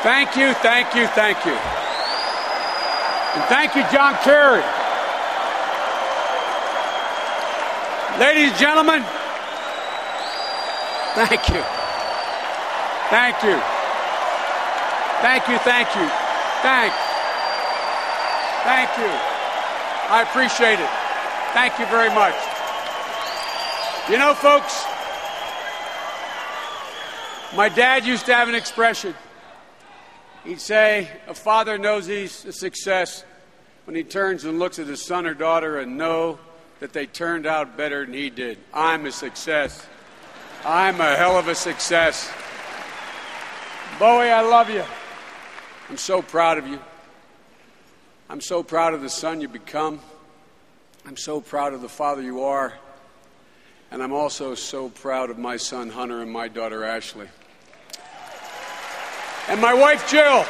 Thank you, thank you, thank you. And thank you, John Kerry. Ladies and gentlemen, thank you. Thank you. Thank you, thank you. Thank you. I appreciate it. Thank you very much. You know, folks, my dad used to have an expression. He'd say, a father knows he's a success when he turns and looks at his son or daughter and know that they turned out better than he did. I'm a success. I'm a hell of a success. Bowie, I love you. I'm so proud of you. I'm so proud of the son you become. I'm so proud of the father you are. And I'm also so proud of my son Hunter and my daughter Ashley. And my wife Jill.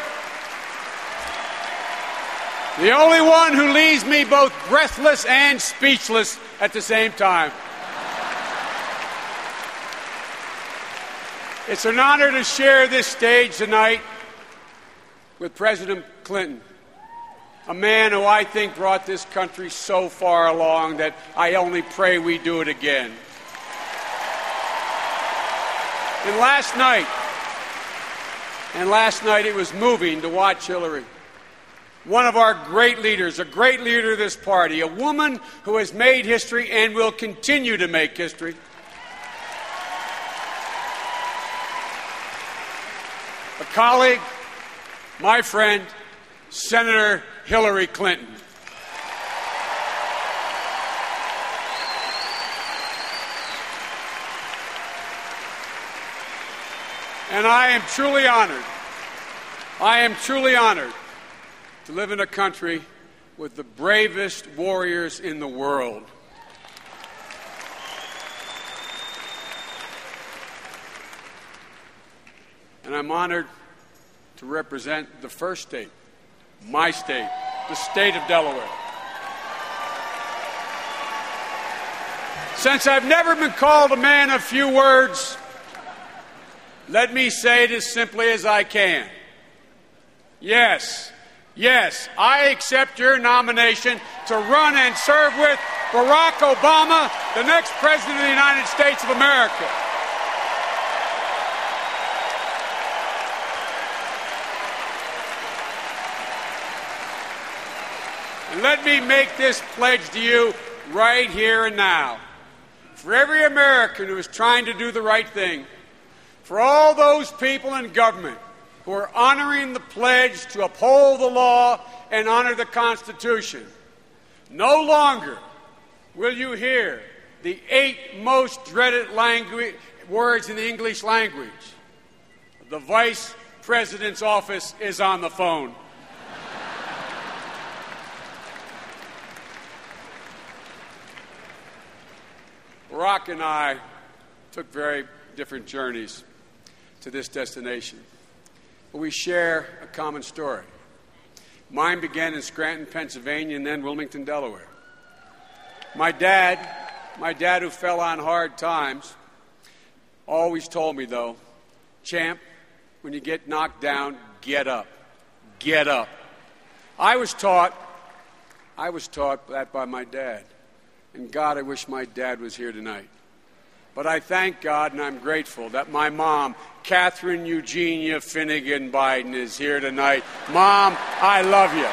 The only one who leaves me both breathless and speechless at the same time. It's an honor to share this stage tonight with President Clinton, a man who I think brought this country so far along that I only pray we do it again. And last night it was moving to watch Hillary, one of our great leaders, a great leader of this party, a woman who has made history and will continue to make history. A colleague, my friend, Senator Hillary Clinton. And I am truly honored to live in a country with the bravest warriors in the world. And I'm honored to represent the first state, my state, the state of Delaware. Since I've never been called a man of few words, let me say it as simply as I can. Yes, I accept your nomination to run and serve with Barack Obama, the next President of the United States of America. And let me make this pledge to you right here and now. For every American who is trying to do the right thing, for all those people in government who are honoring the pledge to uphold the law and honor the Constitution, no longer will you hear the 8 most dreaded words in the English language. The Vice President's office is on the phone. Barack and I took very different journeys to this destination, but we share a common story. Mine began in Scranton, Pennsylvania, and then Wilmington, Delaware. My dad who fell on hard times, always told me, though, champ, when you get knocked down, get up. Get up. I was taught that by my dad. And God, I wish my dad was here tonight. But I thank God and I'm grateful that my mom, Catherine Eugenia Finnegan Biden, is here tonight. Mom, I love you.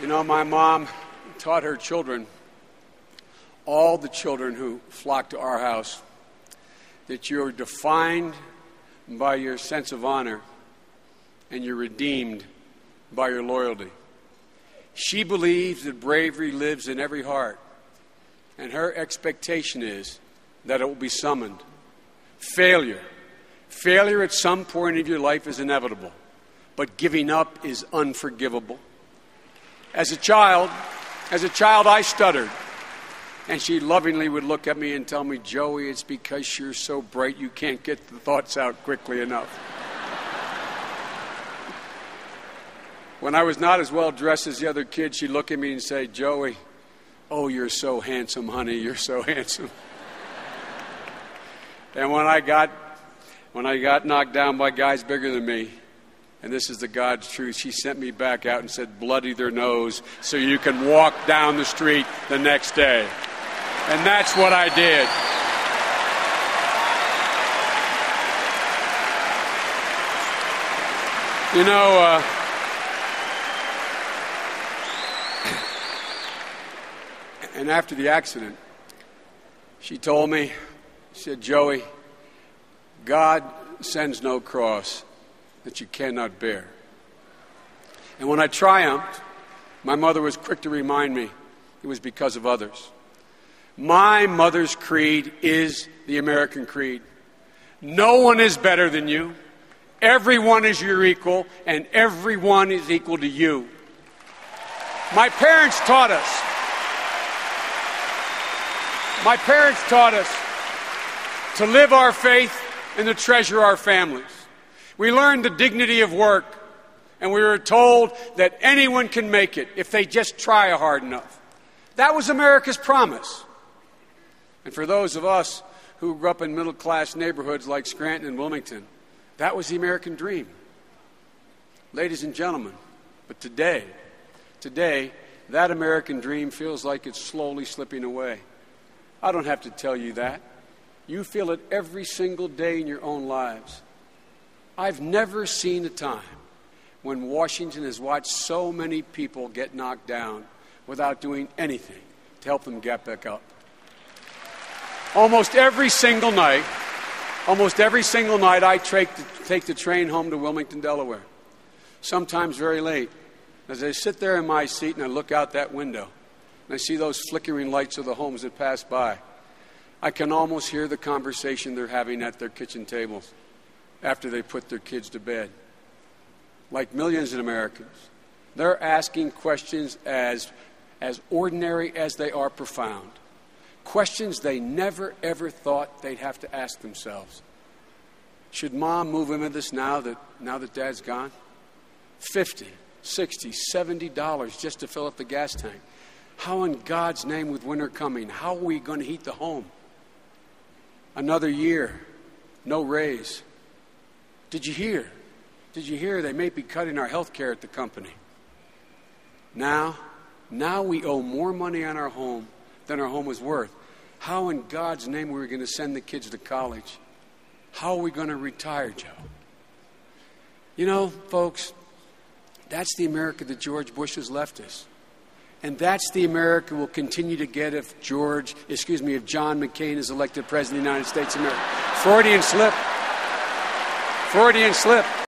You know, my mom taught her children, all the children who flock to our house, that you're defined by your sense of honor and you're redeemed by your loyalty. She believes that bravery lives in every heart, and her expectation is that it will be summoned. Failure at some point of your life is inevitable, but giving up is unforgivable. As a child, I stuttered. And she lovingly would look at me and tell me, Joey, it's because you're so bright you can't get the thoughts out quickly enough. When I was not as well dressed as the other kids, she'd look at me and say, Joey, oh, you're so handsome, honey, you're so handsome. And when I got knocked down by guys bigger than me, and this is the God's truth, she sent me back out and said, bloody their nose so you can walk down the street the next day. And that's what I did. You know, and after the accident, she told me, she said, Joey, God sends no cross that you cannot bear. And when I triumphed, my mother was quick to remind me it was because of others. My mother's creed is the American creed. No one is better than you. Everyone is your equal, and everyone is equal to you. My parents taught us. My parents taught us to live our faith and to treasure our families. We learned the dignity of work, and we were told that anyone can make it if they just try hard enough. That was America's promise. And for those of us who grew up in middle-class neighborhoods like Scranton and Wilmington, that was the American dream. Ladies and gentlemen, but today, that American dream feels like it's slowly slipping away. I don't have to tell you that. You feel it every single day in your own lives. I've never seen a time when Washington has watched so many people get knocked down without doing anything to help them get back up. Almost every single night, I take the train home to Wilmington, Delaware, sometimes very late. As I sit there in my seat and I look out that window, and I see those flickering lights of the homes that pass by, I can almost hear the conversation they're having at their kitchen tables after they put their kids to bed. Like millions of Americans, they're asking questions as ordinary as they are profound. Questions they never, ever thought they'd have to ask themselves. Should mom move into this now that dad's gone? $50, $60, $70 just to fill up the gas tank. How in God's name, with winter coming, how are we going to heat the home? Another year, no raise. Did you hear they may be cutting our health care at the company? Now we owe more money on our home than our home is worth. How in God's name are we going to send the kids to college? How are we going to retire, Joe? You know, folks, that's the America that George Bush has left us. And that's the America we'll continue to get if John McCain is elected President of the United States of America. Freudian slip.